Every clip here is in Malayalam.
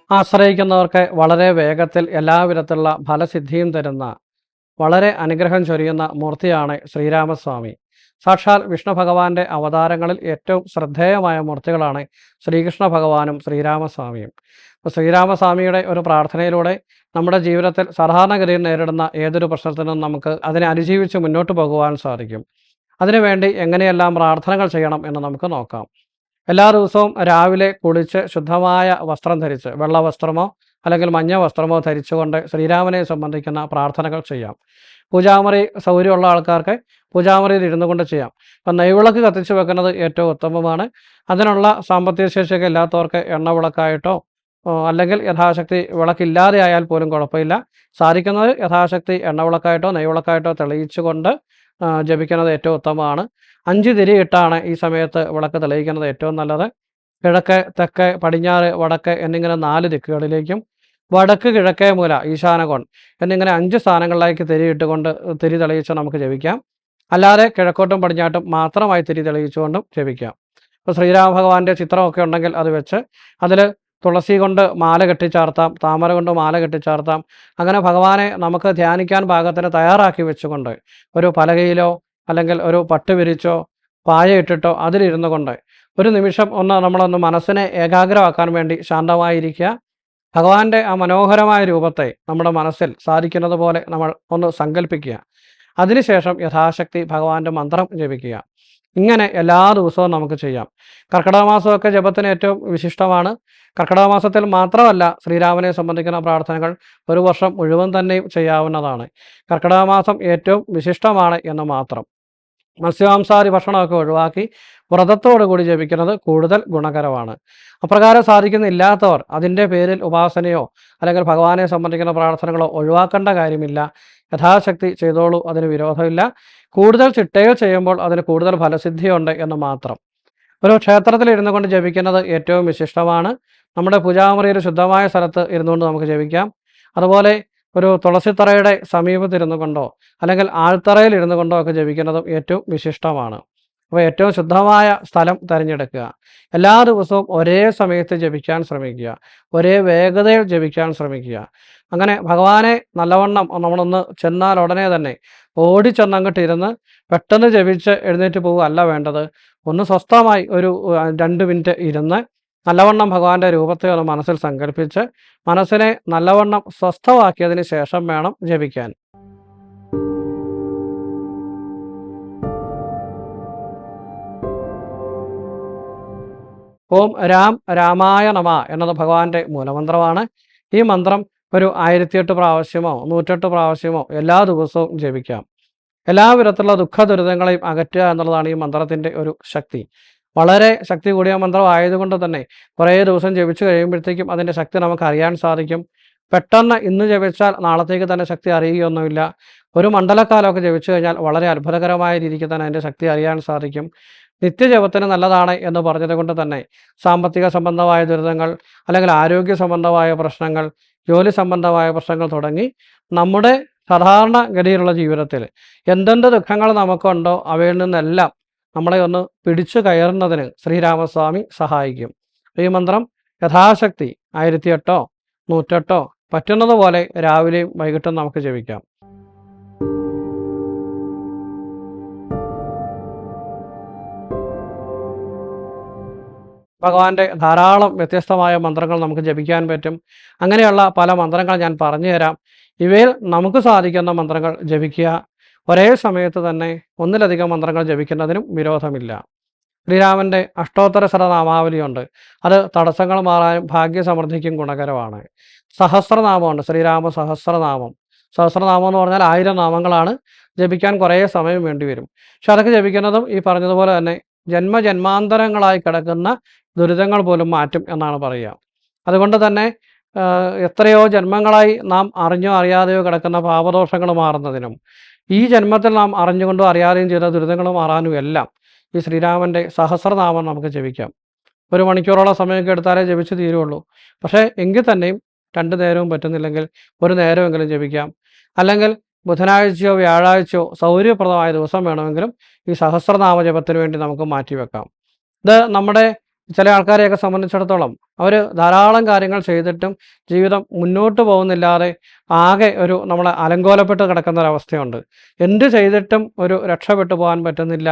ആശ്രയിക്കുന്നവർക്ക് വളരെ വേഗത്തിൽ എല്ലാവിധത്തിലുള്ള ഫലസിദ്ധിയും തരുന്ന വളരെ അനുഗ്രഹം ചൊരിയുന്ന മൂർത്തിയാണ് ശ്രീരാമസ്വാമി. സാക്ഷാൽ വിഷ്ണു ഭഗവാന്റെ അവതാരങ്ങളിൽ ഏറ്റവും ശ്രദ്ധേയമായ മൂർത്തികളാണ് ശ്രീകൃഷ്ണ ഭഗവാനും ശ്രീരാമസ്വാമിയും. അപ്പോൾ ശ്രീരാമസ്വാമിയുടെ ഒരു പ്രാർത്ഥനയിലൂടെ നമ്മുടെ ജീവിതത്തിൽ സാധാരണഗതിയിൽ നേരിടുന്ന ഏതൊരു പ്രശ്നത്തിനും നമുക്ക് അതിനെ അതിജീവിച്ച് മുന്നോട്ട് പോകുവാൻ സാധിക്കും. അതിനുവേണ്ടി എങ്ങനെയെല്ലാം പ്രാർത്ഥനകൾ ചെയ്യണം എന്ന് നമുക്ക് നോക്കാം. എല്ലാ ദിവസവും രാവിലെ കുളിച്ച് ശുദ്ധമായ വസ്ത്രം ധരിച്ച്, വെള്ള വസ്ത്രമോ അല്ലെങ്കിൽ മഞ്ഞ വസ്ത്രമോ ധരിച്ചുകൊണ്ട് ശ്രീരാമനെ സംബന്ധിക്കുന്ന പ്രാർത്ഥനകൾ ചെയ്യാം. പൂജാമുറി സൗകര്യമുള്ള ആൾക്കാർക്ക് പൂജാമുറിയിൽ ഇരുന്നു കൊണ്ട് ചെയ്യാം. ഇപ്പം നെയ്വിളക്ക് കത്തിച്ച് വെക്കുന്നത് ഏറ്റവും ഉത്തമമാണ്. അതിനുള്ള സാമ്പത്തിക ശേഷിയൊക്കെ ഇല്ലാത്തവർക്ക് എണ്ണ വിളക്കായിട്ടോ അല്ലെങ്കിൽ യഥാശക്തി വിളക്കില്ലാതെ ആയാൽ പോലും കുഴപ്പമില്ല. സാധിക്കുന്നത് യഥാശക്തി എണ്ണ വിളക്കായിട്ടോ നെയ്വിളക്കായിട്ടോ തെളിയിച്ചുകൊണ്ട് ജപിക്കുന്നത് ഏറ്റവും ഉത്തമമാണ്. 5 തിരി ഇട്ടാണ് ഈ സമയത്ത് വിളക്ക് തെളിയിക്കുന്നത് ഏറ്റവും നല്ലത്. കിഴക്ക്, തെക്ക്, പടിഞ്ഞാറ്, വടക്ക് എന്നിങ്ങനെ 4 ദിക്കുകളിലേക്കും വടക്ക്, കിഴക്കേ മൂല, ഈശാനകോൺ എന്നിങ്ങനെ 5 സ്ഥാനങ്ങളിലേക്ക് തിരി ഇട്ടുകൊണ്ട് തിരി തെളിയിച്ച് നമുക്ക് ജപിക്കാം. അല്ലാതെ കിഴക്കോട്ടും പടിഞ്ഞാട്ടും മാത്രമായി തിരി തെളിയിച്ചുകൊണ്ടും ജപിക്കാം. ഇപ്പോൾ ശ്രീരാമ ഭഗവാന്റെ ചിത്രമൊക്കെ ഉണ്ടെങ്കിൽ അത് വെച്ച് അതിൽ തുളസി കൊണ്ട് മാല കെട്ടിച്ചാർത്താം, താമര കൊണ്ട് മാല കെട്ടിച്ചാർത്താം. അങ്ങനെ ഭഗവാനെ നമുക്ക് ധ്യാനിക്കാൻ പാകത്തിന് തയ്യാറാക്കി വെച്ചുകൊണ്ട് ഒരു പലകയിലോ അല്ലെങ്കിൽ ഒരു പട്ട് വിരിച്ചോ പായ ഇട്ടിട്ടോ അതിലിരുന്നു കൊണ്ട് ഒരു നിമിഷം നമ്മളൊന്ന് മനസ്സിനെ ഏകാഗ്രമാക്കാൻ വേണ്ടി ശാന്തമായിരിക്കുക. ഭഗവാന്റെ ആ മനോഹരമായ രൂപത്തെ നമ്മുടെ മനസ്സിൽ സാധിക്കുന്നത് പോലെ നമ്മൾ ഒന്ന് സങ്കല്പിക്കുക. അതിനുശേഷം യഥാശക്തി ഭഗവാന്റെ മന്ത്രം ജപിക്കുക. ഇങ്ങനെ എല്ലാ ദിവസവും നമുക്ക് ചെയ്യാം. കർക്കിടക മാസമൊക്കെ ജപത്തിന് ഏറ്റവും വിശിഷ്ടമാണ്. കർക്കിടക മാസത്തിൽ മാത്രമല്ല ശ്രീരാമനെ സംബന്ധിക്കുന്ന പ്രാർത്ഥനകൾ ഒരു വർഷം മുഴുവൻ തന്നെയും ചെയ്യാവുന്നതാണ്. കർക്കിടക മാസം ഏറ്റവും വിശിഷ്ടമാണ് എന്ന് മാത്രം. മത്സ്യമാംസാദി ഭക്ഷണമൊക്കെ ഒഴിവാക്കി വ്രതത്തോടു കൂടി ജപിക്കുന്നത് കൂടുതൽ ഗുണകരമാണ്. അപ്രകാരം സാധിക്കുന്നില്ലാത്തവർ അതിൻ്റെ പേരിൽ ഉപാസനയോ അല്ലെങ്കിൽ ഭഗവാനെ സംബന്ധിക്കുന്ന പ്രാർത്ഥനകളോ ഒഴിവാക്കേണ്ട കാര്യമില്ല. യഥാശക്തി ചെയ്തോളൂ, അതിന് വിരോധമില്ല. കൂടുതൽ ചിട്ടയിൽ ചെയ്യുമ്പോൾ അതിന് കൂടുതൽ ഫലസിദ്ധിയുണ്ട് എന്ന് മാത്രം. ഒരു ക്ഷേത്രത്തിൽ ഇരുന്നു കൊണ്ട് ജപിക്കുന്നത് ഏറ്റവും വിശിഷ്ടമാണ്. നമ്മുടെ പൂജാമുറിയിൽ ശുദ്ധമായ സ്ഥലത്ത് ഇരുന്നുകൊണ്ട് നമുക്ക് ജപിക്കാം. അതുപോലെ ഒരു തുളസിത്തറയുടെ സമീപത്തിരുന്നു കൊണ്ടോ അല്ലെങ്കിൽ ആൾത്തറയിൽ ഇരുന്നു കൊണ്ടോ ഒക്കെ ജപിക്കുന്നതും ഏറ്റവും വിശിഷ്ടമാണ്. അപ്പോൾ ഏറ്റവും ശുദ്ധമായ സ്ഥലം തിരഞ്ഞെടുക്കുക. എല്ലാ ദിവസവും ഒരേ സമയത്ത് ജപിക്കാൻ ശ്രമിക്കുക. ഒരേ വേഗതയിൽ ജപിക്കാൻ ശ്രമിക്കുക. അങ്ങനെ ഭഗവാനെ നല്ലവണ്ണം നമ്മളൊന്ന് ചെന്നാൽ ഉടനെ തന്നെ ഓടിച്ചെന്നങ്ങോട്ട് ഇരുന്ന് പെട്ടെന്ന് ജപിച്ച് എഴുന്നേറ്റ് പോവുകയല്ല വേണ്ടത്. ഒന്ന് സ്വസ്ഥമായി ഒരു 2 മിനിറ്റ് ഇരുന്ന് നല്ലവണ്ണം ഭഗവാന്റെ രൂപത്തെ ഒന്ന് മനസ്സിൽ സങ്കല്പിച്ച് മനസ്സിനെ നല്ലവണ്ണം സ്വസ്ഥമാക്കിയതിന് ശേഷം വേണം ജപിക്കാൻ. ഓം രാം രാമായ നമ എന്നത് ഭഗവാന്റെ മൂലമന്ത്രമാണ്. ഈ മന്ത്രം ഒരു 1008 പ്രാവശ്യമോ 108 പ്രാവശ്യമോ എല്ലാ ദിവസവും ജപിക്കാം. എല്ലാവിധത്തിലുള്ള ദുഃഖ ദുരിതങ്ങളെയും അകറ്റുക എന്നുള്ളതാണ് ഈ മന്ത്രത്തിൻ്റെ ഒരു ശക്തി. വളരെ ശക്തി കൂടിയ മന്ത്രം ആയതുകൊണ്ട് തന്നെ കുറേ ദിവസം ജപിച്ചു കഴിയുമ്പോഴത്തേക്കും അതിൻ്റെ ശക്തി നമുക്ക് അറിയാൻ സാധിക്കും. പെട്ടെന്ന് ഇന്ന് ജപിച്ചാൽ നാളത്തേക്ക് തന്നെ ശക്തി അറിയുകയൊന്നുമില്ല. ഒരു മണ്ഡലക്കാലമൊക്കെ ജപിച്ചു കഴിഞ്ഞാൽ വളരെ അത്ഭുതകരമായ രീതിക്ക് തന്നെ അതിൻ്റെ ശക്തി അറിയാൻ സാധിക്കും. നിത്യജപത്തിന് നല്ലതാണ് എന്ന് പറഞ്ഞത് കൊണ്ട് തന്നെ സാമ്പത്തിക സംബന്ധമായ ദുരിതങ്ങൾ അല്ലെങ്കിൽ ആരോഗ്യ സംബന്ധമായ പ്രശ്നങ്ങൾ, ജോലി സംബന്ധമായ പ്രശ്നങ്ങൾ തുടങ്ങി നമ്മുടെ സാധാരണഗതിയിലുള്ള ജീവിതത്തിൽ എന്തെന്ത് ദുഃഖങ്ങൾ നമുക്കുണ്ടോ അവയിൽ നിന്നെല്ലാം നമ്മളെ ഒന്ന് പിടിച്ചു കയറുന്നതിന് ശ്രീരാമസ്വാമി സഹായിക്കും. ഈ മന്ത്രം യഥാശക്തി 1008 108 പറ്റുന്നത് പോലെ രാവിലെയും വൈകിട്ടും നമുക്ക് ജപിക്കാം. ഭഗവാന്റെ ധാരാളം വ്യത്യസ്തമായ മന്ത്രങ്ങൾ നമുക്ക് ജപിക്കാൻ പറ്റും. അങ്ങനെയുള്ള പല മന്ത്രങ്ങൾ ഞാൻ പറഞ്ഞു തരാം. ഇവയിൽ നമുക്ക് സാധിക്കുന്ന മന്ത്രങ്ങൾ ജപിക്കുക. ഒരേ സമയത്ത് തന്നെ ഒന്നിലധികം മന്ത്രങ്ങൾ ജപിക്കുന്നതിനും വിരോധമില്ല. ശ്രീരാമൻ്റെ അഷ്ടോത്തര ശതനാമാവലിയുണ്ട്. അത് തടസ്സങ്ങൾ മാറാനും ഭാഗ്യസമൃദ്ധിക്കും ഗുണകരമാണ്. സഹസ്രനാമമുണ്ട്, ശ്രീരാമ സഹസ്രനാമം. സഹസ്രനാമം എന്ന് പറഞ്ഞാൽ 1000 നാമങ്ങളാണ്. ജപിക്കാൻ കുറേ സമയം വേണ്ടി വരും. പക്ഷെ അതൊക്കെ ജപിക്കുന്നതും ഈ പറഞ്ഞതുപോലെ തന്നെ ജന്മജന്മാന്തരങ്ങളായി കിടക്കുന്ന ദുരിതങ്ങൾ പോലും മാറ്റും എന്നാണ് പറയുക. അതുകൊണ്ട് തന്നെ എത്രയോ ജന്മങ്ങളായി നാം അറിഞ്ഞോ അറിയാതെയോ കിടക്കുന്ന പാപദോഷങ്ങൾ മാറുന്നതിനും ഈ ജന്മത്തിൽ നാം അറിഞ്ഞുകൊണ്ടോ അറിയാതെയും ചെയ്ത ദുരിതങ്ങൾ മാറാനും എല്ലാം ഈ ശ്രീരാമൻ്റെ സഹസ്രനാമം നമുക്ക് ജപിക്കാം. 1 മണിക്കൂറോളം സമയമൊക്കെ എടുത്താലേ ജപിച്ച് തീരുള്ളൂ. പക്ഷേ എങ്കിൽ തന്നെയും 2 നേരവും പറ്റുന്നില്ലെങ്കിൽ 1 നേരമെങ്കിലും ജപിക്കാം. അല്ലെങ്കിൽ ബുധനാഴ്ചയോ വ്യാഴാഴ്ചയോ സൗകര്യപ്രദമായ ദിവസം വേണമെങ്കിലും ഈ സഹസ്രനാമ ജപത്തിന് വേണ്ടി നമുക്ക് മാറ്റിവെക്കാം. ഇത് നമ്മുടെ ചില ആൾക്കാരെയൊക്കെ സംബന്ധിച്ചിടത്തോളം അവർ ധാരാളം കാര്യങ്ങൾ ചെയ്തിട്ടും ജീവിതം മുന്നോട്ട് പോകുന്നില്ലാതെ ആകെ നമ്മളെ അലങ്കോലപ്പെട്ട് കിടക്കുന്ന ഒരവസ്ഥയുണ്ട്. എന്ത് ചെയ്തിട്ടും ഒരു രക്ഷപ്പെട്ടു പോകാൻ പറ്റുന്നില്ല.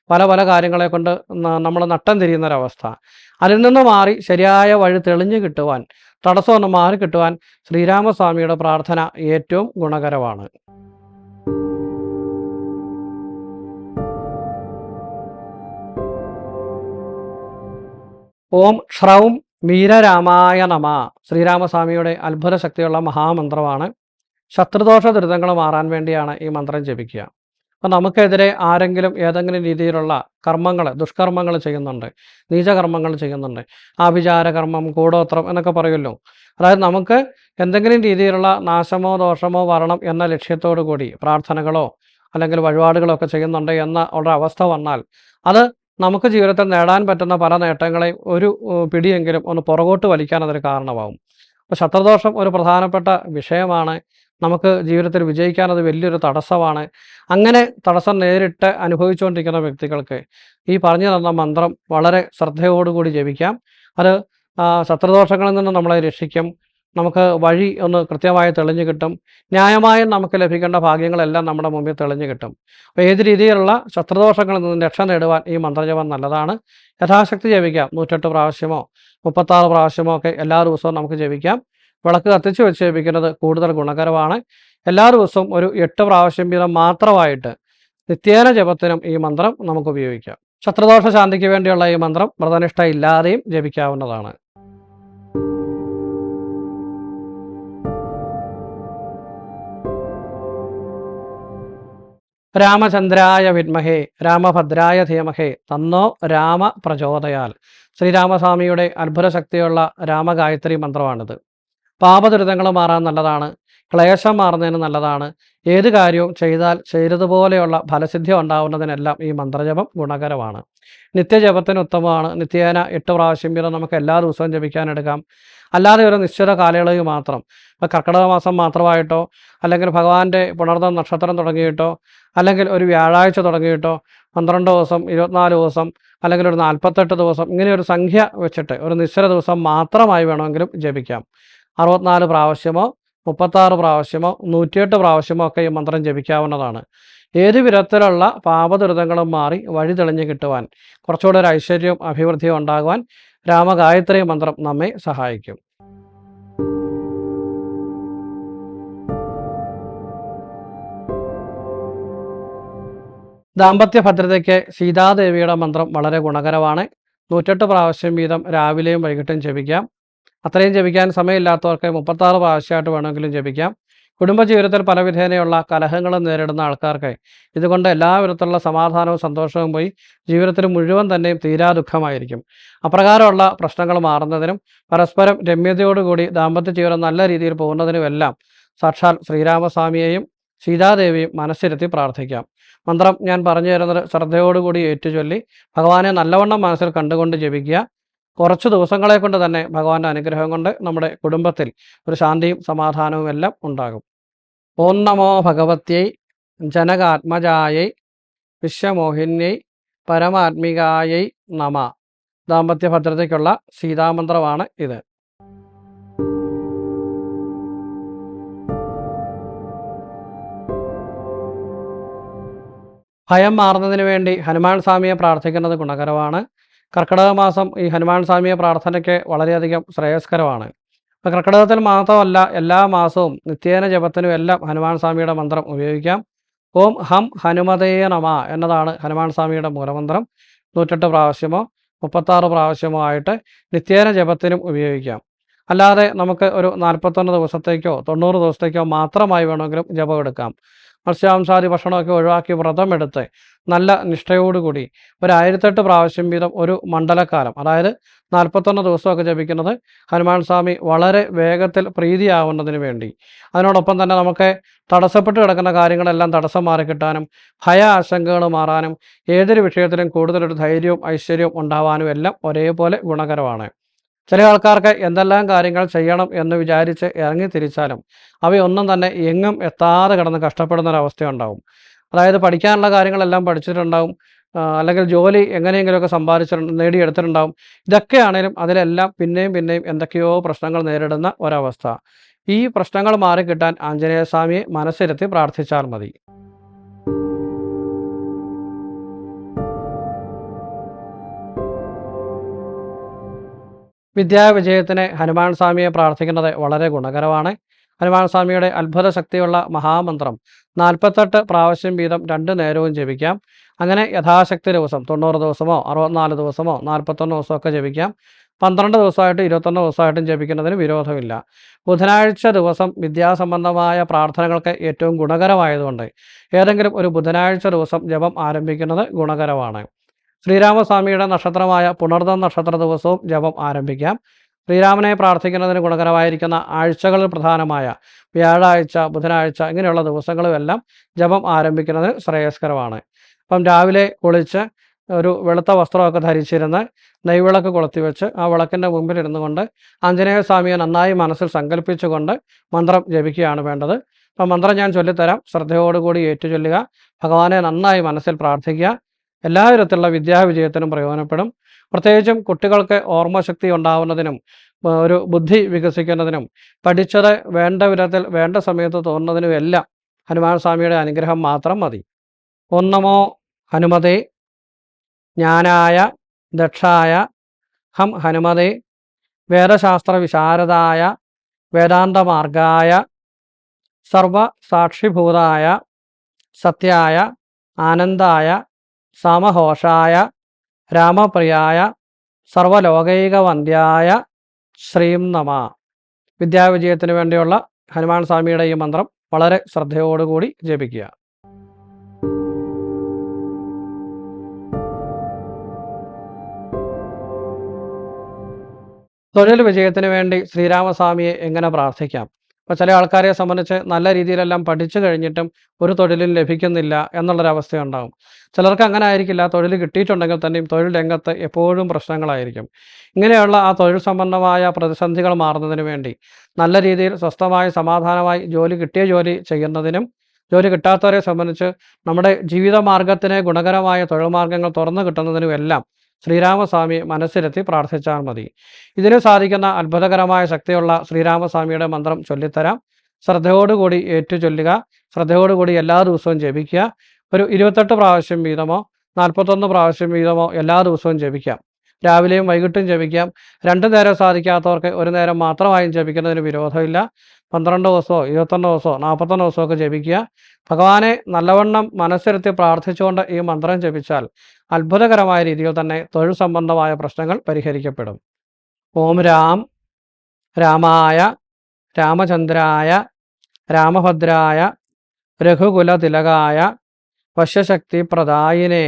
പല പല കാര്യങ്ങളെ കൊണ്ട് നമ്മൾ നട്ടം തിരിയുന്നൊരവസ്ഥ. അതിൽ നിന്ന് മാറി ശരിയായ വഴി തെളിഞ്ഞു കിട്ടുവാൻ, തടസ്സമൊന്ന് മാറി കിട്ടുവാൻ ശ്രീരാമസ്വാമിയുടെ പ്രാർത്ഥന ഏറ്റവും ഗുണകരമാണ്. ഓം ശ്രൗം വീരരാമായ നമ ശ്രീരാമസ്വാമിയുടെ അത്ഭുത ശക്തിയുള്ള മഹാമന്ത്രമാണ്. ശത്രുദോഷ ദുരിതങ്ങൾ മാറാൻ വേണ്ടിയാണ് ഈ മന്ത്രം ജപിക്കുക. അപ്പം നമുക്കെതിരെ ആരെങ്കിലും ഏതെങ്കിലും രീതിയിലുള്ള കർമ്മങ്ങൾ, ദുഷ്കർമ്മങ്ങൾ ചെയ്യുന്നുണ്ട്, നീചകർമ്മങ്ങൾ ചെയ്യുന്നുണ്ട്, ആഭിചാരകർമ്മം, കൂടോത്രം എന്നൊക്കെ പറയുമല്ലോ. അതായത് നമുക്ക് എന്തെങ്കിലും രീതിയിലുള്ള നാശമോ ദോഷമോ വരണം എന്ന ലക്ഷ്യത്തോടു കൂടി പ്രാർത്ഥനകളോ അല്ലെങ്കിൽ വഴിപാടുകളോ ഒക്കെ ചെയ്യുന്നുണ്ട് എന്ന ഒരു അവസ്ഥ വന്നാൽ അത് നമുക്ക് ജീവിതത്തിൽ നേടാൻ പറ്റുന്ന പല നേട്ടങ്ങളെയും ഒരു പിടിയെങ്കിലും ഒന്ന് പുറകോട്ട് വലിക്കാൻ അതൊരു കാരണമാകും. അപ്പോൾ ശത്രുദോഷം ഒരു പ്രധാനപ്പെട്ട വിഷയമാണ്. നമുക്ക് ജീവിതത്തിൽ വിജയിക്കാൻ അത് വലിയൊരു തടസ്സമാണ്. അങ്ങനെ തടസ്സം നേരിട്ട് അനുഭവിച്ചുകൊണ്ടിരിക്കുന്ന വ്യക്തികൾക്ക് ഈ പറഞ്ഞു തന്ന മന്ത്രം വളരെ ശ്രദ്ധയോടുകൂടി ജപിക്കാം. അത് ശത്രുദോഷങ്ങളിൽ നിന്ന് നമ്മളെ രക്ഷിക്കും. നമുക്ക് വഴി ഒന്ന് കൃത്യമായി തെളിഞ്ഞു കിട്ടും. ന്യായമായും നമുക്ക് ലഭിക്കേണ്ട ഭാഗ്യങ്ങളെല്ലാം നമ്മുടെ മുമ്പിൽ തെളിഞ്ഞു കിട്ടും. അപ്പോൾ ഏത് രീതിയിലുള്ള ശത്രുദോഷങ്ങളിൽ നിന്ന് രക്ഷ നേടുവാൻ ഈ മന്ത്രജപം നല്ലതാണ്. യഥാശക്തി ജപിക്കാം. 108 പ്രാവശ്യമോ 36 പ്രാവശ്യമോ ഒക്കെ എല്ലാ ദിവസവും നമുക്ക് ജപിക്കാം. വിളക്ക് കത്തിച്ച് വെച്ച് ജപിക്കുന്നത് കൂടുതൽ ഗുണകരമാണ്. എല്ലാ ദിവസവും ഒരു 8 പ്രാവശ്യം വീതം മാത്രമായിട്ട് നിത്യേന ജപത്തിനും ഈ മന്ത്രം നമുക്ക് ഉപയോഗിക്കാം. ശത്രുദോഷ ശാന്തിക്ക് വേണ്ടിയുള്ള ഈ മന്ത്രം വ്രതനിഷ്ഠ ഇല്ലാതെയും ജപിക്കാവുന്നതാണ്. രാമചന്ദ്രായ വിദ്മഹേ രാമഭദ്രായ ധീമഹേ തന്നോ രാമ പ്രചോദയാൽ ശ്രീരാമസ്വാമിയുടെ അത്ഭുത ശക്തിയുള്ള രാമഗായത്രി മന്ത്രമാണിത്. പാപദുരിതങ്ങൾ മാറാൻ നല്ലതാണ്. ക്ലേശം മാറുന്നതിന് നല്ലതാണ്. ഏത് കാര്യവും ചെയ്താൽ ചെയ്തതുപോലെയുള്ള ഫലസിദ്ധി ഉണ്ടാവുന്നതിനെല്ലാം ഈ മന്ത്രജപം ഗുണകരമാണ്. നിത്യജപത്തിന് ഉത്തമമാണ്. നിത്യേന 8 പ്രാവശ്യം വീതം നമുക്ക് എല്ലാ ദിവസവും ജപിക്കാനെടുക്കാം. അല്ലാതെ ഒരു നിശ്ചിത കാലയളവ് മാത്രം, ഇപ്പോൾ കർക്കിടക മാസം മാത്രമായിട്ടോ അല്ലെങ്കിൽ ഭഗവാന്റെ പുണർദം നക്ഷത്രം തുടങ്ങിയിട്ടോ അല്ലെങ്കിൽ ഒരു വ്യാഴാഴ്ച തുടങ്ങിയിട്ടോ 12 ദിവസം, 24 ദിവസം അല്ലെങ്കിൽ ഒരു 48 ദിവസം ഇങ്ങനെ ഒരു സംഖ്യ വെച്ചിട്ട് ഒരു നിശ്ചിത ദിവസം മാത്രമായി വേണമെങ്കിലും ജപിക്കാം. 64 പ്രാവശ്യമോ 36 പ്രാവശ്യമോ 108 പ്രാവശ്യമോ ഒക്കെ ഈ മന്ത്രം ജപിക്കാവുന്നതാണ്. ഏത് വിധത്തിലുള്ള പാപദുരിതങ്ങളും മാറി വഴി തെളിഞ്ഞു കിട്ടുവാൻ, കുറച്ചുകൂടെ ഒരു ഐശ്വര്യവും അഭിവൃദ്ധിയും ഉണ്ടാകുവാൻ രാമഗായത്രി മന്ത്രം നമ്മെ സഹായിക്കും. ദാമ്പത്യ ഭദ്രതയ്ക്ക് സീതാദേവിയുടെ മന്ത്രം വളരെ ഗുണകരമാണ്. 108 പ്രാവശ്യം വീതം രാവിലെയും വൈകിട്ടും ജപിക്കാം. അത്രയും ജപിക്കാൻ സമയമില്ലാത്തവർക്ക് 36 പ്രാവശ്യമായിട്ട് വേണമെങ്കിലും ജപിക്കാം. കുടുംബജീവിതത്തിൽ പല വിധേനയുള്ള കലഹങ്ങളും നേരിടുന്ന ആൾക്കാർക്ക് ഇതുകൊണ്ട് എല്ലാവിധത്തിലുള്ള സമാധാനവും സന്തോഷവും പോയി ജീവിതത്തിൽ മുഴുവൻ തന്നെയും തീരാ ദുഃഖമായിരിക്കും. അപ്രകാരമുള്ള പ്രശ്നങ്ങൾ മാറുന്നതിനും പരസ്പരം രമ്യതയോടുകൂടി ദാമ്പത്യ ജീവിതം നല്ല രീതിയിൽ പോകുന്നതിനുമെല്ലാം സാക്ഷാൽ ശ്രീരാമസ്വാമിയെയും സീതാദേവിയും മനസ്സിരുത്തി പ്രാർത്ഥിക്കാം. മന്ത്രം ഞാൻ പറഞ്ഞു തരുന്നത് ശ്രദ്ധയോടുകൂടി ഏറ്റുചൊല്ലി ഭഗവാനെ നല്ലവണ്ണം മനസ്സിൽ കണ്ടുകൊണ്ട് ജപിക്കുക. കുറച്ച് ദിവസങ്ങളെ കൊണ്ട് തന്നെ ഭഗവാന്റെ അനുഗ്രഹം കൊണ്ട് നമ്മുടെ കുടുംബത്തിൽ ഒരു ശാന്തിയും സമാധാനവും എല്ലാം ഉണ്ടാകും. ഓം നമോ ഭഗവത്यै ജനകാത്മജാयै വിശ്വമോഹിന്यै പരമാത്മികാयै നമ. ദാമ്പത്യ ഭദ്രതയ്ക്കുള്ള സീതാമന്ത്രമാണ് ഇത്. ഭയം മാറുന്നതിന് വേണ്ടി ഹനുമാൻ സ്വാമിയെ പ്രാർത്ഥിക്കുന്നത് ഗുണകരമാണ്. കർക്കിടക മാസം ഈ ഹനുമാൻ സ്വാമിയെ പ്രാർത്ഥനയ്ക്ക് വളരെയധികം ശ്രേയസ്കരമാണ്. അപ്പോൾ കർക്കിടകത്തിൽ മാത്രമല്ല എല്ലാ മാസവും നിത്യേന ജപത്തിനും എല്ലാം ഹനുമാൻ സ്വാമിയുടെ മന്ത്രം ഉപയോഗിക്കാം. ഓം ഹം ഹനുമതേ നമ എന്നതാണ് ഹനുമാൻ സ്വാമിയുടെ മൂലമന്ത്രം. 108 പ്രാവശ്യമോ 36 പ്രാവശ്യമോ ആയിട്ട് നിത്യേന ജപത്തിനും ഉപയോഗിക്കാം. അല്ലാതെ നമുക്ക് ഒരു 41 ദിവസത്തേക്കോ 90 ദിവസത്തേക്കോ മാത്രമായി വേണമെങ്കിലും ജപം എടുക്കാം. മത്സ്യാംശാദി ഭക്ഷണമൊക്കെ ഒഴിവാക്കി വ്രതമെടുത്ത് നല്ല നിഷ്ഠയോടുകൂടി ഒരു 1008 പ്രാവശ്യം വീതം ഒരു മണ്ഡലക്കാലം, അതായത് 41 ദിവസമൊക്കെ ജപിക്കുന്നത് ഹനുമാൻ സ്വാമി വളരെ വേഗത്തിൽ പ്രീതിയാവുന്നതിന് വേണ്ടി, അതിനോടൊപ്പം തന്നെ നമുക്ക് തടസ്സപ്പെട്ട് കിടക്കുന്ന കാര്യങ്ങളെല്ലാം തടസ്സം മാറിക്കിട്ടാനും ഭയ ആശങ്കകൾ മാറാനും ഏതൊരു വിഷയത്തിലും കൂടുതലൊരു ധൈര്യവും ഐശ്വര്യവും ഉണ്ടാവാനും എല്ലാം ഒരേപോലെ ഗുണകരമാണ്. ചില ആൾക്കാർക്ക് എന്തെല്ലാം കാര്യങ്ങൾ ചെയ്യണം എന്ന് വിചാരിച്ച് ഇറങ്ങി തിരിച്ചാലും അവയൊന്നും തന്നെ എങ്ങും എത്താതെ കിടന്ന് കഷ്ടപ്പെടുന്ന ഒരവസ്ഥയുണ്ടാവും. അതായത് പഠിക്കാനുള്ള കാര്യങ്ങളെല്ലാം പഠിച്ചിട്ടുണ്ടാവും, അല്ലെങ്കിൽ ജോലി എങ്ങനെയെങ്കിലുമൊക്കെ നേടിയെടുത്തിട്ടുണ്ടാവും. ഇതൊക്കെയാണേലും അതിലെല്ലാം പിന്നെയും പിന്നെയും എന്തൊക്കെയോ പ്രശ്നങ്ങൾ നേരിടുന്ന ഒരവസ്ഥ. ഈ പ്രശ്നങ്ങൾ മാറിക്കിട്ടാൻ ആഞ്ജനേയ സ്വാമിയെ മനസ്സിരുത്തി പ്രാർത്ഥിച്ചാൽ മതി. വിദ്യാവിജയത്തിന് ഹനുമാൻ സ്വാമിയെ പ്രാർത്ഥിക്കുന്നത് വളരെ ഗുണകരമാണ്. ഹനുമാൻ സ്വാമിയുടെ അത്ഭുത ശക്തിയുള്ള മഹാമന്ത്രം 48 പ്രാവശ്യം വീതം 2 നേരവും ജപിക്കാം. അങ്ങനെ യഥാശക്തി ദിവസം 90 ദിവസമോ 64 ദിവസമോ 41 ദിവസമൊക്കെ ജപിക്കാം. 12 ദിവസമായിട്ട് 21 ദിവസമായിട്ടും ജപിക്കുന്നതിന് വിരോധമില്ല. ബുധനാഴ്ച ദിവസം വിദ്യാസംബന്ധമായ പ്രാർത്ഥനകൾക്ക് ഏറ്റവും ഗുണകരമായതുകൊണ്ട് ഏതെങ്കിലും ഒരു ബുധനാഴ്ച ദിവസം ജപം ആരംഭിക്കുന്നത് ഗുണകരമാണ്. ശ്രീരാമസ്വാമിയുടെ നക്ഷത്രമായ പുണർദം നക്ഷത്ര ദിവസവും ജപം ആരംഭിക്കാം. ശ്രീരാമനെ പ്രാർത്ഥിക്കുന്നതിന് ഗുണകരമായിരിക്കുന്ന ആഴ്ചകളിൽ പ്രധാനമായ വ്യാഴാഴ്ച, ബുധനാഴ്ച ഇങ്ങനെയുള്ള ദിവസങ്ങളുമെല്ലാം ജപം ആരംഭിക്കുന്നതിന് ശ്രേയസ്കരമാണ്. അപ്പം രാവിലെ കുളിച്ച് ഒരു വെളുത്ത വസ്ത്രമൊക്കെ ധരിച്ചിരുന്ന് നെയ്വിളക്ക് കൊളുത്തിവെച്ച് ആ വിളക്കിൻ്റെ മുമ്പിലിരുന്നു കൊണ്ട് ആഞ്ജനേയ സ്വാമിയെ നന്നായി മനസ്സിൽ സങ്കല്പിച്ചുകൊണ്ട് മന്ത്രം ജപിക്കുകയാണ് വേണ്ടത്. അപ്പം മന്ത്രം ഞാൻ ചൊല്ലിത്തരാം. ശ്രദ്ധയോടുകൂടി ഏറ്റുചൊല്ലുക. ഭഗവാനെ നന്നായി മനസ്സിൽ പ്രാർത്ഥിക്കുക. എല്ലാ വിധത്തിലുള്ള വിദ്യാവിജയത്തിനും പ്രയോജനപ്പെടും. പ്രത്യേകിച്ചും കുട്ടികൾക്ക് ഓർമ്മശക്തി ഉണ്ടാവുന്നതിനും ഒരു ബുദ്ധി വികസിക്കുന്നതിനും പഠിച്ചത് വേണ്ട വിധത്തിൽ വേണ്ട സമയത്ത് തോന്നുന്നതിനും എല്ലാം ഹനുമാൻ സ്വാമിയുടെ അനുഗ്രഹം മാത്രം മതി. ഓം നമോ ഹനുമതേ ജ്ഞാനായ ദക്ഷായ ഹം ഹനുമതേ വേദശാസ്ത്ര വിശാരദായ വേദാന്തമാർഗായ സർവസാക്ഷിഭൂതായ സത്യായ ആനന്ദായ സമഹോഷായ രാമപ്രിയായ സർവലോകൈകവന്ദ്യായ ശ്രീം നമ. വിദ്യാവിജയത്തിന് വേണ്ടിയുള്ള ഹനുമാൻ സ്വാമിയുടെ ഈ മന്ത്രം വളരെ ശ്രദ്ധയോടുകൂടി ജപിക്കുക. തൊഴിൽ വിജയത്തിന് വേണ്ടി ശ്രീരാമസ്വാമിയെ എങ്ങനെ പ്രാർത്ഥിക്കാം? അപ്പോൾ ചില ആൾക്കാരെ സംബന്ധിച്ച് നല്ല രീതിയിലെല്ലാം പഠിച്ചു കഴിഞ്ഞിട്ടും ഒരു തൊഴിലും ലഭിക്കുന്നില്ല എന്നുള്ളൊരവസ്ഥയുണ്ടാകും. ചിലർക്ക് അങ്ങനെ ആയിരിക്കില്ല. തൊഴിൽ കിട്ടിയിട്ടുണ്ടെങ്കിൽ തന്നെയും തൊഴിൽ രംഗത്ത് എപ്പോഴും പ്രശ്നങ്ങളായിരിക്കും. ഇങ്ങനെയുള്ള ആ തൊഴിൽ സംബന്ധമായ പ്രതിസന്ധികൾ മാറുന്നതിന് വേണ്ടി നല്ല രീതിയിൽ സ്വസ്ഥമായി സമാധാനമായി കിട്ടിയ ജോലി ചെയ്യുന്നതിനും ജോലി കിട്ടാത്തവരെ സംബന്ധിച്ച് നമ്മുടെ ജീവിതമാർഗത്തിന് ഗുണകരമായ തൊഴിൽ മാർഗങ്ങൾ തുറന്നു കിട്ടുന്നതിനും എല്ലാം ശ്രീരാമസ്വാമിയെ മനസ്സിരുത്തി പ്രാർത്ഥിച്ചാൽ മതി. ഇതിന് സാധിക്കുന്ന അത്ഭുതകരമായ ശക്തിയുള്ള ശ്രീരാമസ്വാമിയുടെ മന്ത്രം ചൊല്ലിത്തരാം. ശ്രദ്ധയോടുകൂടി ഏറ്റുചൊല്ലുക. ശ്രദ്ധയോടുകൂടി എല്ലാ ദിവസവും ജപിക്കുക. ഒരു 28 പ്രാവശ്യം വീതമോ 41 പ്രാവശ്യം വീതമോ എല്ലാ ദിവസവും ജപിക്കാം. രാവിലെയും വൈകിട്ടും ജപിക്കാം. 2 നേരം സാധിക്കാത്തവർക്ക് ഒരു നേരം മാത്രമായും ജപിക്കുന്നതിന് വിരോധമില്ല. 12 ദിവസമോ 21 ദിവസമോ 41 ദിവസമോ ഒക്കെ ജപിക്കുക. ഭഗവാനെ നല്ലവണ്ണം മനസ്സിരുത്തി പ്രാർത്ഥിച്ചുകൊണ്ട് ഈ മന്ത്രം ജപിച്ചാൽ അത്ഭുതകരമായ രീതിയിൽ തന്നെ തൊഴിൽ സംബന്ധമായ പ്രശ്നങ്ങൾ പരിഹരിക്കപ്പെടും. ഓം രാം രാമായ രാമചന്ദ്രായ രാമഭദ്രായ രഘുകുലതിലകായ വശ്യശക്തി പ്രദായിനേ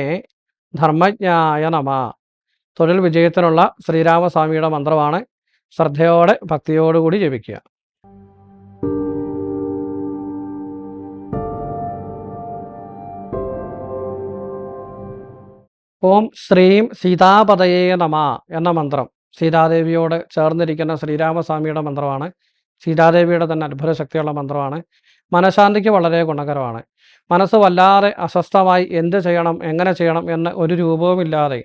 ധർമ്മജ്ഞായ നമ. തൊഴിൽ വിജയത്തിനുള്ള ശ്രീരാമസ്വാമിയുടെ മന്ത്രമാണ്. ശ്രദ്ധയോടെ ഭക്തിയോടുകൂടി ജപിക്കുക. ഓം ശ്രീം സീതാപതയേ നമ എന്ന മന്ത്രം സീതാദേവിയോട് ചേർന്നിരിക്കുന്ന ശ്രീരാമസ്വാമിയുടെ മന്ത്രമാണ്. സീതാദേവിയുടെ തന്നെ അത്ഭുത ശക്തിയുള്ള മന്ത്രമാണ്. മനഃശാന്തിക്ക് വളരെ ഗുണകരമാണ്. മനസ്സ് വല്ലാതെ അസ്വസ്ഥമായി എന്ത് ചെയ്യണം എങ്ങനെ ചെയ്യണം എന്ന് ഒരു രൂപവുമില്ലാതെ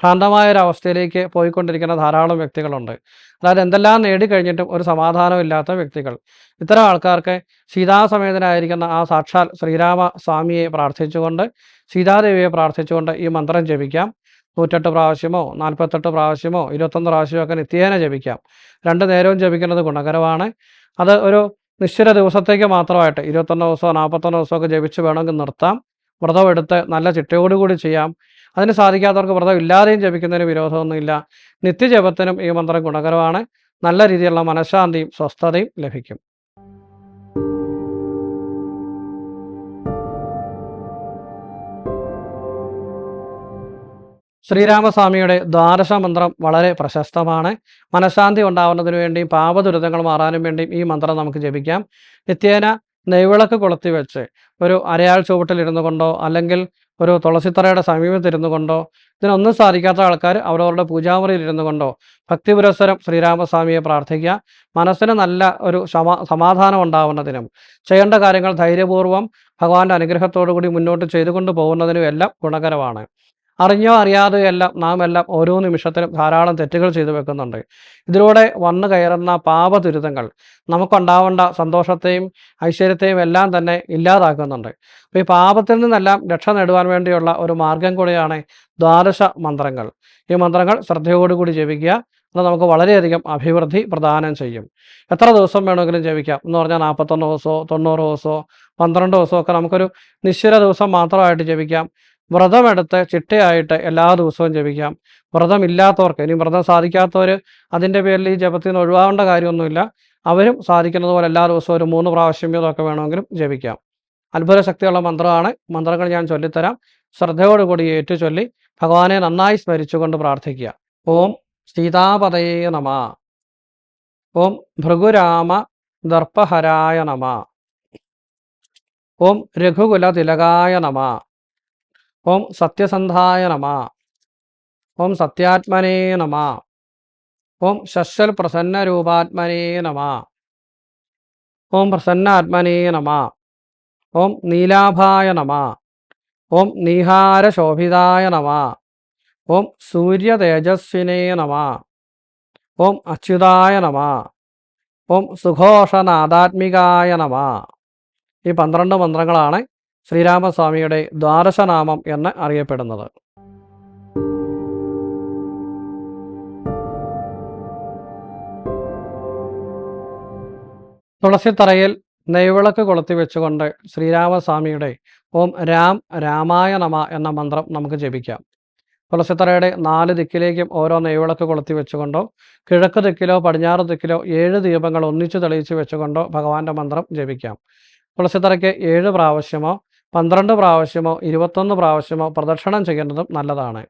ഭ്രാന്തമായൊരവസ്ഥയിലേക്ക് പോയിക്കൊണ്ടിരിക്കുന്ന ധാരാളം വ്യക്തികളുണ്ട്. അതായത് എന്തെല്ലാം നേടിക്കഴിഞ്ഞിട്ടും ഒരു സമാധാനമില്ലാത്ത വ്യക്തികൾ. ഇത്തരം ആൾക്കാർക്ക് സീതാസമേതനായിരിക്കുന്ന ആ സാക്ഷാൽ ശ്രീരാമ സ്വാമിയെ പ്രാർത്ഥിച്ചുകൊണ്ട് സീതാദേവിയെ പ്രാർത്ഥിച്ചുകൊണ്ട് ഈ മന്ത്രം ജപിക്കാം. 108 പ്രാവശ്യമോ 48 പ്രാവശ്യമോ 21 പ്രാവശ്യമോ ഒക്കെ നിത്യേന ജപിക്കാം. 2 നേരവും ജപിക്കുന്നത് ഗുണകരമാണ്. അത് ഒരു നിശ്ചിത ദിവസത്തേക്ക് മാത്രമായിട്ട് 21 ദിവസമോ 41 ദിവസമൊക്കെ ജപിച്ച് വേണമെങ്കിൽ നിർത്താം. വ്രതമെടുത്ത് നല്ല ചിട്ടയോടുകൂടി ചെയ്യാം. അതിന് സാധിക്കാത്തവർക്ക് വ്രതം ഇല്ലാതെയും ജപിക്കുന്നതിന് വിരോധമൊന്നുമില്ല. നിത്യജപത്തിനും ഈ മന്ത്രം ഗുണകരമാണ്. നല്ല രീതിയിലുള്ള മനഃശാന്തിയും സ്വസ്ഥതയും ലഭിക്കും. ശ്രീരാമസ്വാമിയുടെ ദ്വാദശ മന്ത്രം വളരെ പ്രശസ്തമാണ്. മനഃശാന്തി ഉണ്ടാവുന്നതിന് വേണ്ടിയും പാപദുരിതങ്ങൾ മാറാനും വേണ്ടിയും ഈ മന്ത്രം നമുക്ക് ജപിക്കാം. നിത്യേന നെയ്വിളക്ക് കൊളുത്തി വെച്ച് ഒരു അരയാൽ ചുവട്ടിലിരുന്നു കൊണ്ടോ അല്ലെങ്കിൽ ഒരു തുളസിത്തറയുടെ സമീപത്തിരുന്നു കൊണ്ടോ, ഇതിനൊന്നും സാധിക്കാത്ത ആൾക്കാർ അവരവരുടെ പൂജാമുറിയിൽ ഇരുന്നു കൊണ്ടോ ഭക്തിപുരസ്സരം ശ്രീരാമസ്വാമിയെ പ്രാർത്ഥിക്കുക. മനസ്സിന് നല്ല ഒരു സമാധാനം ഉണ്ടാവുന്നതിനും ചെയ്യേണ്ട കാര്യങ്ങൾ ധൈര്യപൂർവ്വം ഭഗവാന്റെ അനുഗ്രഹത്തോടു കൂടി മുന്നോട്ട് ചെയ്തുകൊണ്ട് പോകുന്നതിനും എല്ലാം ഗുണകരമാണ്. അറിഞ്ഞോ അറിയാതെയോ എല്ലാം നാം എല്ലാം ഓരോ നിമിഷത്തിലും ധാരാളം തെറ്റുകൾ ചെയ്തു വെക്കുന്നുണ്ട്. ഇതിലൂടെ വന്നു കയറുന്ന പാപദുരിതങ്ങൾ നമുക്കുണ്ടാവേണ്ട സന്തോഷത്തെയും ഐശ്വര്യത്തെയും എല്ലാം തന്നെ ഇല്ലാതാക്കുന്നുണ്ട്. അപ്പോൾ ഈ പാപത്തിൽ നിന്നെല്ലാം രക്ഷ നേടുവാൻ വേണ്ടിയുള്ള ഒരു മാർഗം കൂടിയാണ് ദ്വാദശ മന്ത്രങ്ങൾ. ഈ മന്ത്രങ്ങൾ ശ്രദ്ധയോടുകൂടി ജപിക്കുക. അത് നമുക്ക് വളരെയധികം അഭിവൃദ്ധി പ്രദാനം ചെയ്യും. എത്ര ദിവസം വേണമെങ്കിലും ജപിക്കാം. എന്ന് പറഞ്ഞാൽ 41 ദിവസമോ 90 ദിവസമോ 12 ദിവസമോ ഒക്കെ നമുക്കൊരു നിശ്ചിത ദിവസം മാത്രമായിട്ട് ജപിക്കാം. വ്രതമെടുത്ത് ചിട്ടയായിട്ട് എല്ലാ ദിവസവും ജപിക്കാം. വ്രതമില്ലാത്തവർക്ക്, ഇനി വ്രതം സാധിക്കാത്തവർ അതിൻ്റെ പേരിൽ ഈ ജപത്തിൽ നിന്ന് ഒഴിവാകേണ്ട കാര്യമൊന്നുമില്ല. അവരും സാധിക്കുന്നത് പോലെ എല്ലാ ദിവസവും ഒരു 3 പ്രാവശ്യം വീതമൊക്കെ വേണമെങ്കിലും ജപിക്കാം. അത്ഭുത ശക്തിയുള്ള മന്ത്രമാണ്. മന്ത്രങ്ങൾ ഞാൻ ചൊല്ലിത്തരാം. ശ്രദ്ധയോടുകൂടി ഏറ്റുചൊല്ലി ഭഗവാനെ നന്നായി സ്മരിച്ചുകൊണ്ട് പ്രാർത്ഥിക്കുക. ഓം സീതാപതയേ നമ. ഓം ഭൃഗുരാമ ദർപ്പഹരായ നമ. ഓം രഘുകുലതിലകായ നമ. ഓം സത്യസന്ധായ നമ. ഓം സത്യാത്മനേ നമ. ഓം ശശ്വൽ പ്രസന്നരൂപാത്മനേ നമ. ഓം പ്രസന്നാത്മനേ നമ. ഓം നീലാഭായ നമ. ഓം നീഹാരശോഭിതായ നമ. ഓം സൂര്യതേജസ്വിനേ നമ. ഓം അച്യുതായ നമ. ഓം സുഘോഷനാദാത്മികായ നമ. ഈ 12 മന്ത്രങ്ങളാണ് ശ്രീരാമസ്വാമിയുടെ ദ്വാദശനാമം എന്ന് അറിയപ്പെടുന്നത്. തുളസിത്തറയിൽ നെയ്വിളക്ക് കൊളുത്തി വെച്ചുകൊണ്ട് ശ്രീരാമസ്വാമിയുടെ ഓം രാം രാമായ നമ എന്ന മന്ത്രം നമുക്ക് ജപിക്കാം. തുളസിത്തറയുടെ 4 ദിക്കിലേക്കും ഓരോ നെയ്വിളക്ക് കൊളുത്തി വെച്ചുകൊണ്ടോ കിഴക്ക് ദിക്കിലോ പടിഞ്ഞാറ് ദിക്കിലോ 7 ദീപങ്ങൾ ഒന്നിച്ചു തെളിയിച്ച് വെച്ചുകൊണ്ടോ ഭഗവാന്റെ മന്ത്രം ജപിക്കാം. തുളസിത്തറയ്ക്ക് 7 പ്രാവശ്യമോ 12 പ്രാവശ്യമോ 21 പ്രാവശ്യമോ പ്രദക്ഷിണം ചെയ്യുന്നതും നല്ലതാണ്.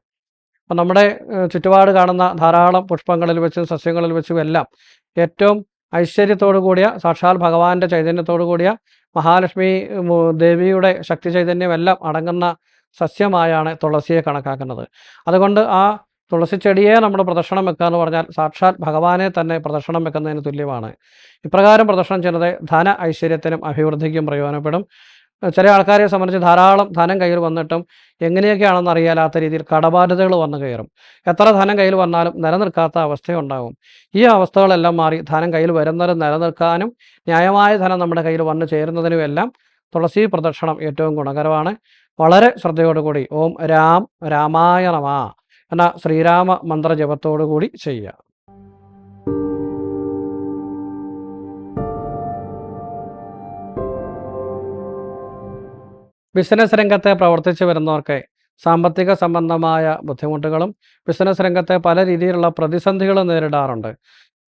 അപ്പം നമ്മുടെ ചുറ്റുപാട് കാണുന്ന ധാരാളം പുഷ്പങ്ങളിൽ വെച്ചും സസ്യങ്ങളിൽ വെച്ചും എല്ലാം ഏറ്റവും ഐശ്വര്യത്തോടു കൂടിയ സാക്ഷാൽ ഭഗവാന്റെ ചൈതന്യത്തോടു കൂടിയ മഹാലക്ഷ്മി ദേവിയുടെ ശക്തി ചൈതന്യമെല്ലാം അടങ്ങുന്ന സസ്യമായാണ് തുളസിയെ കണക്കാക്കുന്നത്. അതുകൊണ്ട് ആ തുളസി ചെടിയെ നമ്മൾ പ്രദക്ഷിണം വെക്കുക എന്ന് പറഞ്ഞാൽ സാക്ഷാൽ ഭഗവാനെ തന്നെ പ്രദക്ഷിണം വെക്കുന്നതിന് തുല്യമാണ്. ഇപ്രകാരം പ്രദക്ഷിണം ചെയ്യുന്നത് ധന ഐശ്വര്യത്തിനും അഭിവൃദ്ധിക്കും പ്രയോജനപ്പെടും. ചില ആൾക്കാരെ സംബന്ധിച്ച് ധാരാളം ധനം കയ്യിൽ വന്നിട്ടും എങ്ങനെയൊക്കെയാണെന്ന് അറിയാത്ത രീതിയിൽ കടബാധ്യതകൾ വന്നു കയറും. എത്ര ധനം കയ്യിൽ വന്നാലും നിലനിൽക്കാത്ത അവസ്ഥയുണ്ടാകും. ഈ അവസ്ഥകളെല്ലാം മാറി ധനം കയ്യിൽ വരുന്നതും നിലനിൽക്കാനും ന്യായമായ ധനം നമ്മുടെ കയ്യിൽ വന്നു ചേരുന്നതിനുമെല്ലാം തുളസി പ്രദക്ഷിണം ഏറ്റവും ഗുണകരമാണ്. വളരെ ശ്രദ്ധയോടുകൂടി ഓം രാം രാമായ നമ എന്ന ശ്രീരാമ മന്ത്രജപത്തോടു കൂടി ചെയ്യുക. ബിസിനസ് രംഗത്തെ പ്രവർത്തിച്ചു വരുന്നവർക്ക് സാമ്പത്തിക സംബന്ധമായ ബുദ്ധിമുട്ടുകളും ബിസിനസ് രംഗത്തെ പല രീതിയിലുള്ള പ്രതിസന്ധികളും നേരിടാറുണ്ട്.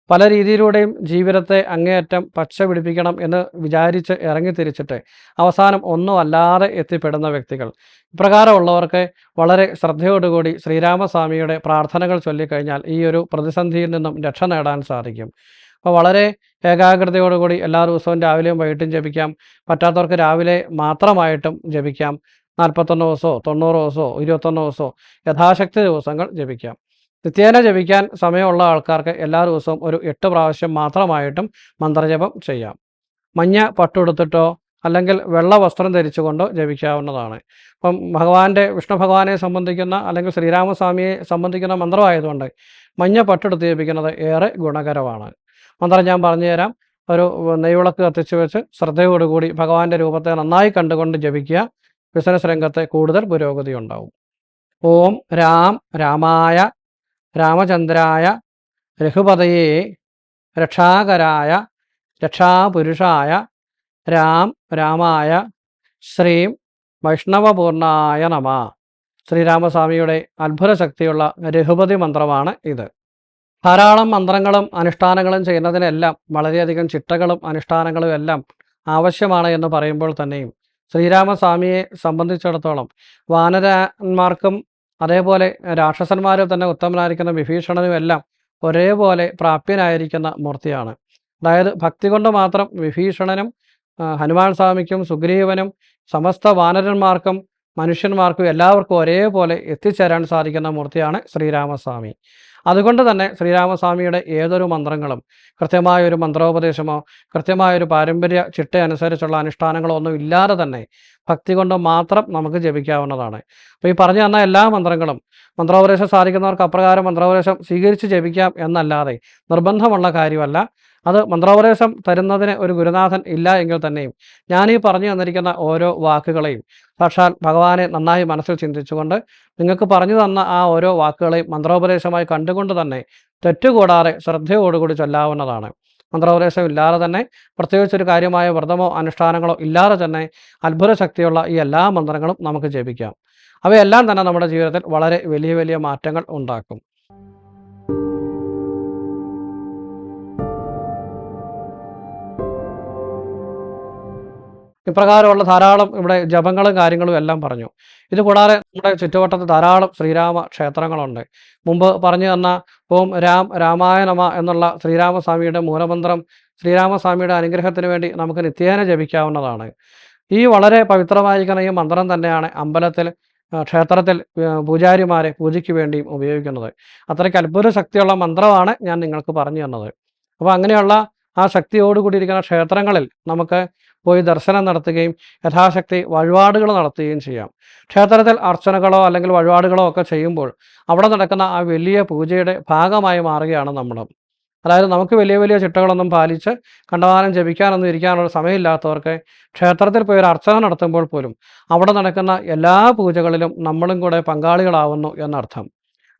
പല രീതിയിലൂടെയും ജീവിതത്തെ അങ്ങേയറ്റം പച്ച പിടിപ്പിക്കണം എന്ന് വിചാരിച്ച് ഇറങ്ങിത്തിരിച്ചിട്ട് അവസാനം ഒന്നും അല്ലാതെ എത്തിപ്പെടുന്ന വ്യക്തികൾ. ഇപ്രകാരമുള്ളവർക്ക് വളരെ ശ്രദ്ധയോടുകൂടി ശ്രീരാമസ്വാമിയുടെ പ്രാർത്ഥനകൾ ചൊല്ലിക്കഴിഞ്ഞാൽ ഈ ഒരു പ്രതിസന്ധിയിൽ നിന്നും രക്ഷ നേടാൻ സാധിക്കും. അപ്പോൾ വളരെ ഏകാഗ്രതയോടുകൂടി എല്ലാ ദിവസവും രാവിലെയും വൈകിട്ടും ജപിക്കാം. പറ്റാത്തവർക്ക് രാവിലെ മാത്രമായിട്ടും ജപിക്കാം. 41 ദിവസമോ 90 ദിവസമോ 21 ദിവസമോ യഥാശക്തി ദിവസങ്ങൾ ജപിക്കാം. നിത്യേന ജപിക്കാൻ സമയമുള്ള ആൾക്കാർക്ക് എല്ലാ ദിവസവും ഒരു 8 പ്രാവശ്യം മാത്രമായിട്ടും മന്ത്രജപം ചെയ്യാം. മഞ്ഞ പട്ടുടുത്തിട്ടോ അല്ലെങ്കിൽ വെള്ള വസ്ത്രം ധരിച്ചുകൊണ്ടോ ജപിക്കാവുന്നതാണ്. അപ്പം വിഷ്ണു ഭഗവാനെ സംബന്ധിക്കുന്ന അല്ലെങ്കിൽ ശ്രീരാമസ്വാമിയെ സംബന്ധിക്കുന്ന മന്ത്രമായതുകൊണ്ട് മഞ്ഞ പട്ടെടുത്ത് ജപിക്കുന്നത് ഏറെ ഗുണകരമാണ്. മന്ത്രം ഞാൻ പറഞ്ഞുതരാം. ഒരു നെയ്വിളക്ക് കത്തിച്ചു വെച്ച് ശ്രദ്ധയോടുകൂടി ഭഗവാന്റെ രൂപത്തെ നന്നായി കണ്ടുകൊണ്ട് ജപിക്കുക. ബിസിനസ് രംഗത്തെ കൂടുതൽ പുരോഗതി ഉണ്ടാവും. ഓം രാം രാമായ രാമചന്ദ്രായ രഘുപതയേ രക്ഷാകരായ രക്ഷാപുരുഷായ രാം രാമായ ശ്രീം വൈഷ്ണവപൂർണായ നമ. ശ്രീരാമസ്വാമിയുടെ അത്ഭുത ശക്തിയുള്ള രഘുപതി മന്ത്രമാണ് ഇത്. ധാരാളം മന്ത്രങ്ങളും അനുഷ്ഠാനങ്ങളും ചെയ്യുന്നതിനെല്ലാം വളരെയധികം ചിട്ടകളും അനുഷ്ഠാനങ്ങളും എല്ലാം ആവശ്യമാണ് എന്ന് പറയുമ്പോൾ തന്നെയും ശ്രീരാമസ്വാമിയെ സംബന്ധിച്ചിടത്തോളം വാനരന്മാർക്കും അതേപോലെ രാക്ഷസന്മാരിൽ തന്നെ ഉത്തമനായിരിക്കുന്ന വിഭീഷണനും എല്ലാം ഒരേപോലെ പ്രാപ്യനായിരിക്കുന്ന മൂർത്തിയാണ്. അതായത് ഭക്തി കൊണ്ട് മാത്രം വിഭീഷണനും ഹനുമാൻ സ്വാമിക്കും സുഗ്രീവനും സമസ്ത വാനരന്മാർക്കും മനുഷ്യന്മാർക്കും എല്ലാവർക്കും ഒരേപോലെ എത്തിച്ചേരാൻ സാധിക്കുന്ന മൂർത്തിയാണ് ശ്രീരാമസ്വാമി. അതുകൊണ്ട് തന്നെ ശ്രീരാമസ്വാമിയുടെ ഏതൊരു മന്ത്രങ്ങളും കൃത്യമായൊരു മന്ത്രോപദേശമോ കൃത്യമായൊരു പാരമ്പര്യ ചിട്ടയനുസരിച്ചുള്ള അനുഷ്ഠാനങ്ങളോ ഒന്നും ഇല്ലാതെ തന്നെ ഭക്തി കൊണ്ട് മാത്രം നമുക്ക് ജപിക്കാവുന്നതാണ്. അപ്പോൾ ഈ പറഞ്ഞു തന്ന എല്ലാ മന്ത്രങ്ങളും മന്ത്രോപദേശം സാധിക്കുന്നവർക്ക് അപ്രകാരം മന്ത്രോപദേശം സ്വീകരിച്ച് ജപിക്കാം എന്നല്ലാതെ നിർബന്ധമുള്ള കാര്യമല്ല. അത് മന്ത്രോപദേശം തരുന്നതിന് ഒരു ഗുരുനാഥൻ ഇല്ല എങ്കിൽ തന്നെയും ഞാനീ പറഞ്ഞു തന്നിരിക്കുന്ന ഓരോ വാക്കുകളെയും സാക്ഷാൽ ഭഗവാനെ നന്നായി മനസ്സിൽ ചിന്തിച്ചുകൊണ്ട് നിങ്ങൾക്ക് പറഞ്ഞു തന്ന ആ ഓരോ വാക്കുകളെയും മന്ത്രോപദേശമായി കണ്ടുകൊണ്ട് തന്നെ തെറ്റുകൂടാതെ ശ്രദ്ധയോടുകൂടി ചൊല്ലാവുന്നതാണ്. മന്ത്രോപദേശം ഇല്ലാതെ തന്നെ പ്രത്യേകിച്ചൊരു കാര്യമായ വ്രതമോ അനുഷ്ഠാനങ്ങളോ ഇല്ലാതെ തന്നെ അത്ഭുത ശക്തിയുള്ള ഈ എല്ലാ മന്ത്രങ്ങളും നമുക്ക് ജപിക്കാം. അവയെല്ലാം തന്നെ നമ്മുടെ ജീവിതത്തിൽ വളരെ വലിയ വലിയ മാറ്റങ്ങൾ ഉണ്ടാക്കും. ഇപ്രകാരമുള്ള ധാരാളം ഇവിടെ ജപങ്ങളും കാര്യങ്ങളും എല്ലാം പറഞ്ഞു. ഇത് കൂടാതെ നമ്മുടെ ചുറ്റുവട്ടത്ത് ധാരാളം ശ്രീരാമ ക്ഷേത്രങ്ങളുണ്ട്. മുമ്പ് പറഞ്ഞു തന്ന ഓം രാം രാമായ നമ എന്നുള്ള ശ്രീരാമസ്വാമിയുടെ മൂലമന്ത്രം ശ്രീരാമസ്വാമിയുടെ അനുഗ്രഹത്തിന് വേണ്ടി നമുക്ക് നിത്യേന ജപിക്കാവുന്നതാണ്. ഈ വളരെ പവിത്രമായിരിക്കുന്ന ഈ മന്ത്രം തന്നെയാണ് അമ്പലത്തിൽ ക്ഷേത്രത്തിൽ പൂജാരിമാരെ പൂജയ്ക്ക് വേണ്ടിയും ഉപയോഗിക്കുന്നത്. അത്രയ്ക്ക് അത്ഭുത ശക്തിയുള്ള മന്ത്രമാണ് ഞാൻ നിങ്ങൾക്ക് പറഞ്ഞു തന്നത്. അപ്പോൾ അങ്ങനെയുള്ള ആ ശക്തിയോടുകൂടിയിരിക്കുന്ന ക്ഷേത്രങ്ങളിൽ നമുക്ക് പോയി ദർശനം നടത്തുകയും യഥാശക്തി വഴിപാടുകൾ നടത്തുകയും ചെയ്യാം. ക്ഷേത്രത്തിൽ അർച്ചനകളോ അല്ലെങ്കിൽ വഴിപാടുകളോ ഒക്കെ ചെയ്യുമ്പോൾ അവിടെ നടക്കുന്ന ആ വലിയ പൂജയുടെ ഭാഗമായി മാറുകയാണ് നമ്മൾ. അതായത് നമുക്ക് വലിയ വലിയ ചിട്ടകളൊന്നും പാലിച്ച് കണ്ടമാനം ജപിക്കാനൊന്നും ഇരിക്കാനുള്ള സമയമില്ലാത്തവർക്ക് ക്ഷേത്രത്തിൽ പോയി ഒരു അർച്ചന നടത്തുമ്പോൾ പോലും അവിടെ നടക്കുന്ന എല്ലാ പൂജകളിലും നമ്മളും കൂടെ പങ്കാളികളാവുന്നു എന്നർത്ഥം.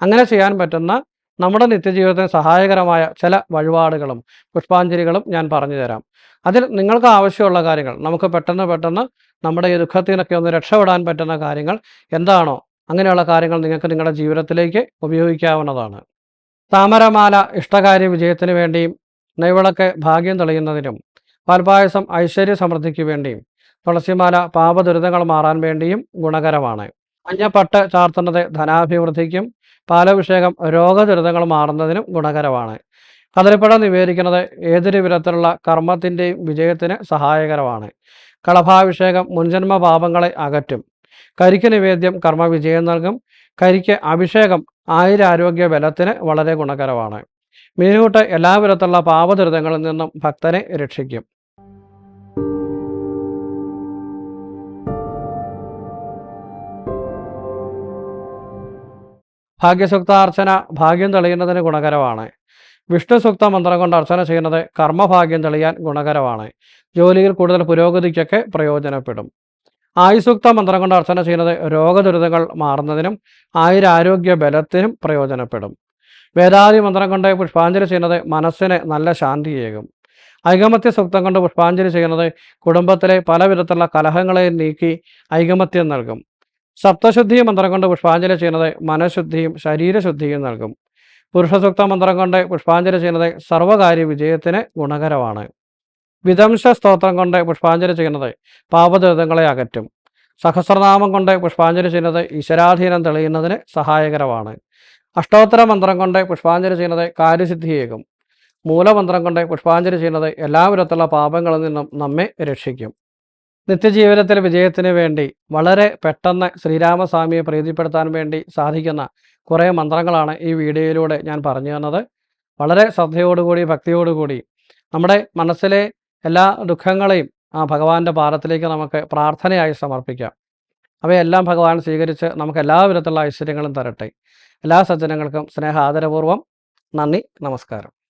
അങ്ങനെ ചെയ്യാൻ പറ്റുന്ന നമ്മുടെ നിത്യജീവിതത്തിന് സഹായകരമായ ചില വഴിപാടുകളും പുഷ്പാഞ്ജലികളും ഞാൻ പറഞ്ഞു തരാം. അതിൽ നിങ്ങൾക്ക് ആവശ്യമുള്ള കാര്യങ്ങൾ നമുക്ക് പെട്ടെന്ന് നമ്മുടെ ഈ ദുഃഖത്തിനൊക്കെ ഒന്ന് രക്ഷപ്പെടാൻ പറ്റുന്ന കാര്യങ്ങൾ എന്താണോ അങ്ങനെയുള്ള കാര്യങ്ങൾ നിങ്ങൾക്ക് നിങ്ങളുടെ ജീവിതത്തിലേക്ക് ഉപയോഗിക്കാവുന്നതാണ്. താമരമാല ഇഷ്ടകാര്യ വിജയത്തിന് വേണ്ടിയും നെയ്വിളക്ക് ഭാഗ്യം തെളിയുന്നതിനും പാൽപായസം ഐശ്വര്യ സമൃദ്ധിക്ക് വേണ്ടിയും തുളസിമാല പാപദുരിതങ്ങൾ മാറാൻ വേണ്ടിയും ഗുണകരമാണ്. മഞ്ഞപ്പട്ട് ചാർത്തുന്നത് ധനാഭിവൃദ്ധിക്കും പാലഭിഷേകം രോഗദുരിതങ്ങൾ മാറുന്നതിനും ഗുണകരമാണ്. കദളിപ്പഴം നിവേദിക്കുന്നത് ഏതൊരു വിധത്തിലുള്ള കർമ്മത്തിൻ്റെയും വിജയത്തിന് സഹായകരമാണ്. കളഭാഭിഷേകം മുൻജന്മ പാപങ്ങളെ അകറ്റും. കരിക്ക് നിവേദ്യം കർമ്മവിജയം നൽകും. കരിക്ക് അഭിഷേകം ആയുരാരോഗ്യ ബലത്തിന് വളരെ ഗുണകരമാണ്. മീനൂട്ട് എല്ലാ വിധത്തിലുള്ള പാപദുരിതങ്ങളിൽ നിന്നും ഭക്തനെ രക്ഷിക്കും. ഭാഗ്യസൂക്താർച്ചന ഭാഗ്യം തെളിയുന്നതിന് ഗുണകരമാണ്. വിഷ്ണു സൂക്ത മന്ത്രം കൊണ്ട് അർച്ചന ചെയ്യുന്നത് കർമ്മഭാഗ്യം തെളിയാൻ ഗുണകരമാണ്. ജോലിയിൽ കൂടുതൽ പുരോഗതിക്കൊക്കെ പ്രയോജനപ്പെടും. ആയുസൂക്ത മന്ത്രം കൊണ്ട് അർച്ചന ചെയ്യുന്നത് രോഗദുരിതങ്ങൾ മാറുന്നതിനും ആയുരാരോഗ്യ ബലത്തിനും പ്രയോജനപ്പെടും. വേദാദി മന്ത്രം കൊണ്ട് പുഷ്പാഞ്ജലി ചെയ്യുന്നത് മനസ്സിന് നല്ല ശാന്തിയേകും. ഐകമത്യ സൂക്തം കൊണ്ട് പുഷ്പാഞ്ജലി ചെയ്യുന്നത് കുടുംബത്തിലെ പല വിധത്തിലുള്ള കലഹങ്ങളെ നീക്കി ഐകമത്യം നൽകും. സപ്തശുദ്ധി മന്ത്രം കൊണ്ട് പുഷ്പാഞ്ജലി ചെയ്യുന്നത് മനഃശുദ്ധിയും ശരീരശുദ്ധിയും നൽകും. പുരുഷസൂക്ത മന്ത്രം കൊണ്ട് പുഷ്പാഞ്ജലി ചെയ്യുന്നത് സർവകാര്യ വിജയത്തിന് ഗുണകരമാണ്. വിദംശ സ്തോത്രം കൊണ്ട് പുഷ്പാഞ്ജലി ചെയ്യുന്നത് പാപദുരിതങ്ങളെ അകറ്റും. സഹസ്രനാമം കൊണ്ട് പുഷ്പാഞ്ജലി ചെയ്യുന്നത് ഈശ്വരാധീനം തെളിയുന്നതിന് സഹായകരമാണ്. അഷ്ടോത്തര മന്ത്രം കൊണ്ട് പുഷ്പാഞ്ജലി ചെയ്യുന്നത് കാര്യസിദ്ധിയേകും. മൂലമന്ത്രം കൊണ്ട് പുഷ്പാഞ്ജലി ചെയ്യുന്നത് എല്ലാവിധത്തിലുള്ള പാപങ്ങളിൽ നിന്നും നമ്മെ രക്ഷിക്കും. നിത്യജീവിതത്തിൽ വിജയത്തിന് വേണ്ടി വളരെ പെട്ടെന്ന് ശ്രീരാമസ്വാമിയെ പ്രീതിപ്പെടുത്താൻ വേണ്ടി സാധിക്കുന്ന കുറേ മന്ത്രങ്ങളാണ് ഈ വീഡിയോയിലൂടെ ഞാൻ പറഞ്ഞു തന്നത്. വളരെ ശ്രദ്ധയോടുകൂടി ഭക്തിയോടുകൂടി നമ്മുടെ മനസ്സിലെ എല്ലാ ദുഃഖങ്ങളെയും ആ ഭഗവാന്റെ പാദത്തിലേക്ക് നമുക്ക് പ്രാർത്ഥനയായി സമർപ്പിക്കാം. അവയെല്ലാം ഭഗവാൻ സ്വീകരിച്ച് നമുക്ക് എല്ലാ വിധത്തിലുള്ള ഐശ്വര്യങ്ങളും തരട്ടെ. എല്ലാ സജ്ജനങ്ങൾക്കും സ്നേഹാദരപൂർവ്വം നന്ദി, നമസ്കാരം.